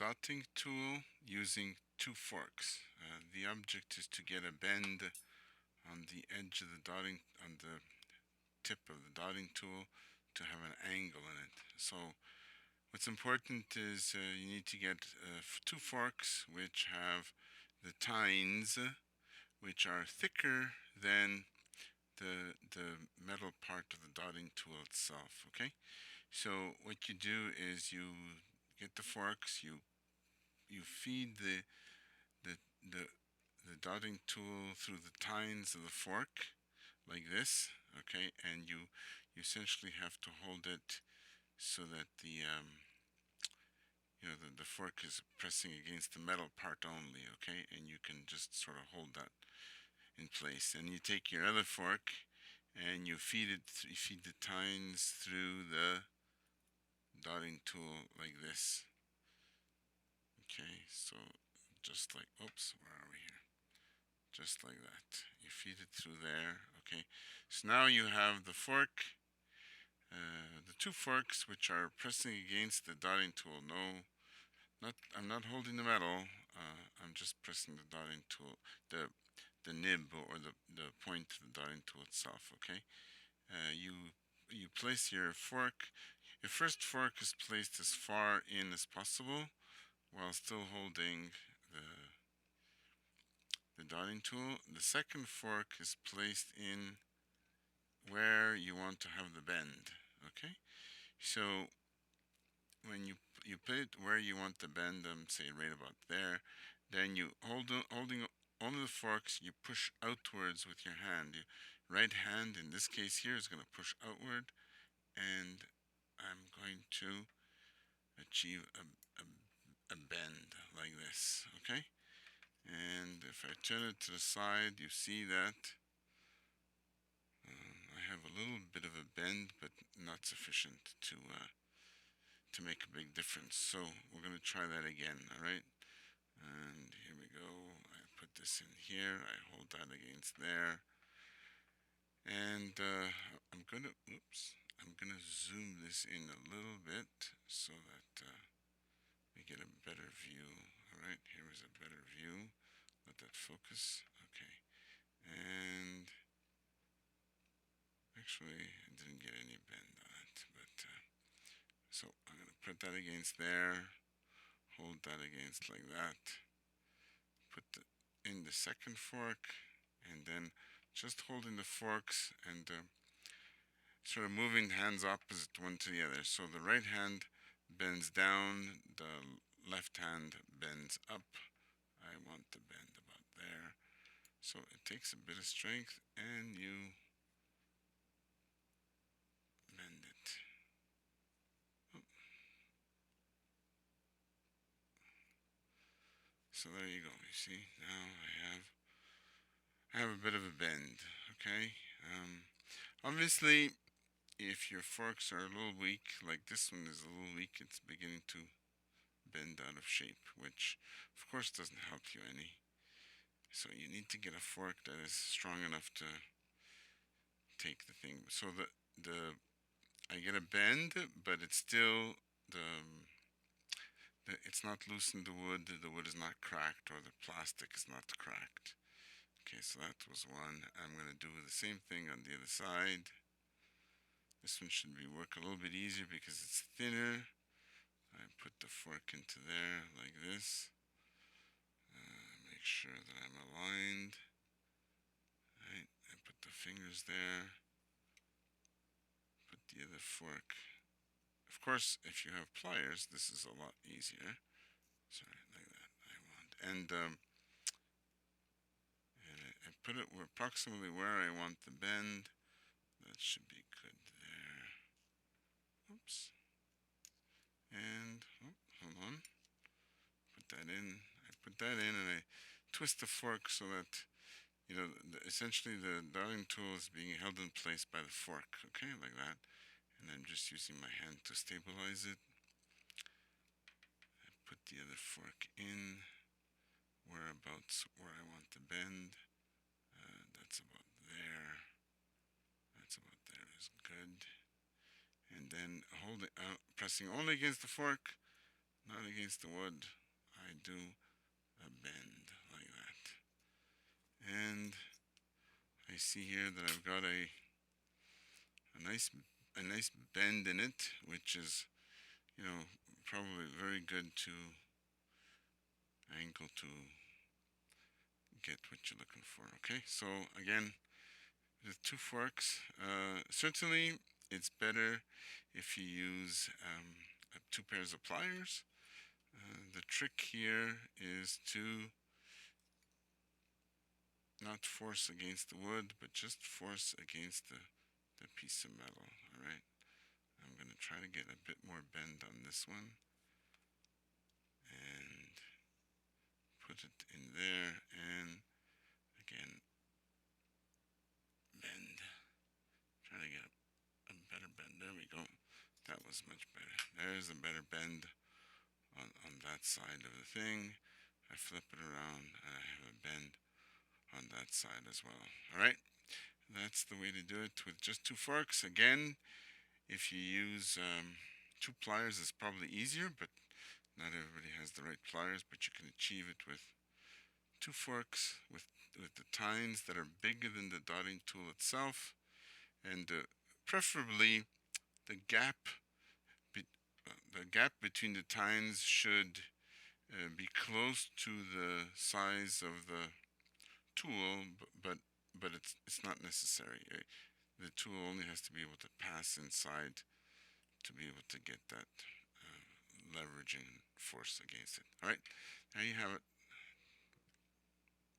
dotting tool using two forks. The object is to get a bend on the edge of the dotting, on the tip of the dotting tool, to have an angle in it. So what's important is you need to get two forks which have the tines which are thicker than the metal part of the dotting tool itself. Okay, so what you do is you get the forks, you feed the the the dotting tool through the tines of the fork like this. Okay, and you essentially have to hold it so that the fork is pressing against the metal part only. Okay, and you can just sort of hold that in place. And you take your other fork and you feed the tines through the dotting tool like this. Okay, so just like, oops, where are we here? Just like that. You feed it through there. Okay, so now you have the fork, the two forks which are pressing against the dotting tool. No, I'm not holding the metal. I'm just pressing the dotting tool, the nib or the point of the dotting tool itself. Okay, you place your fork. Your first fork is placed as far in as possible while still holding the the dotting tool. The second fork is placed in where you want to have the bend. Okay, so when you put it where you want the bend, say right about there, then you holding only the forks, you push outwards with your hand. Your right hand in this case here is going to push outward, and I'm going to achieve a bend like this. Okay, and if I turn it to the side, you see that I have a little bit of a bend, but not sufficient to make a big difference. So we're going to try that again. All right, and here we go. I put this in here. I hold that against there, and I'm gonna zoom this in a little bit so that we get a better view. All right, here is a better view. Let that focus. Okay, and actually, I didn't get any bend on it, but so I'm gonna put that against there. Hold that against like that. Put in the second fork, and then just holding the forks and sort of moving the hands opposite one to the other. So the right hand bends down, the left hand bends up. I want the bend about there. So it takes a bit of strength and you bend it. Oh. So there you go. You see, now I have a bit of a bend. Okay. Obviously, if your forks are a little weak, like this one is a little weak, it's beginning to bend out of shape, which of course doesn't help you any. So you need to get a fork that is strong enough to take the thing. So the I get a bend, but it's still it's not loosened the wood. The wood is not cracked, or the plastic is not cracked. Okay, so that was one. I'm going to do the same thing on the other side. This one should be work a little bit easier because it's thinner. I put the fork into there like this. Make sure that I'm aligned. Right, I put the fingers there. Put the other fork. Of course, if you have pliers, this is a lot easier. Sorry, like that. And I put it approximately where I want the bend. That should be good there. Oops. And hold on. Put that in. I put that in, and I twist the fork so that essentially the dotting tool is being held in place by the fork. Okay, like that. And I'm just using my hand to stabilize it. I put the other fork in whereabouts where I want to bend. That's about there. That's about there is good. And then pressing only against the fork, not against the wood. I do a bend like that. And I see here that I've got a nice a nice bend in it, which is, you know, probably very good to angle to get what you're looking for. Okay, so again, the two forks. Certainly, it's better if you use two pairs of pliers. The trick here is to not force against the wood, but just force against the piece of metal. All right. I'm going to try to get a bit more bend on this one and put it in there, and again bend. Try to get a better bend. There we go. That was much better. There's a better bend on that side of the thing. I flip it around and I have a bend on that side as well. All right. That's the way to do it with just two forks. Again, if you use two pliers, it's probably easier, but not everybody has the right pliers. But you can achieve it with two forks with the tines that are bigger than the dotting tool itself, and preferably the gap the gap between the tines should be close to the size of the tool, but it's not necessary. The tool only has to be able to pass inside to be able to get that leveraging force against it. All right, there you have it.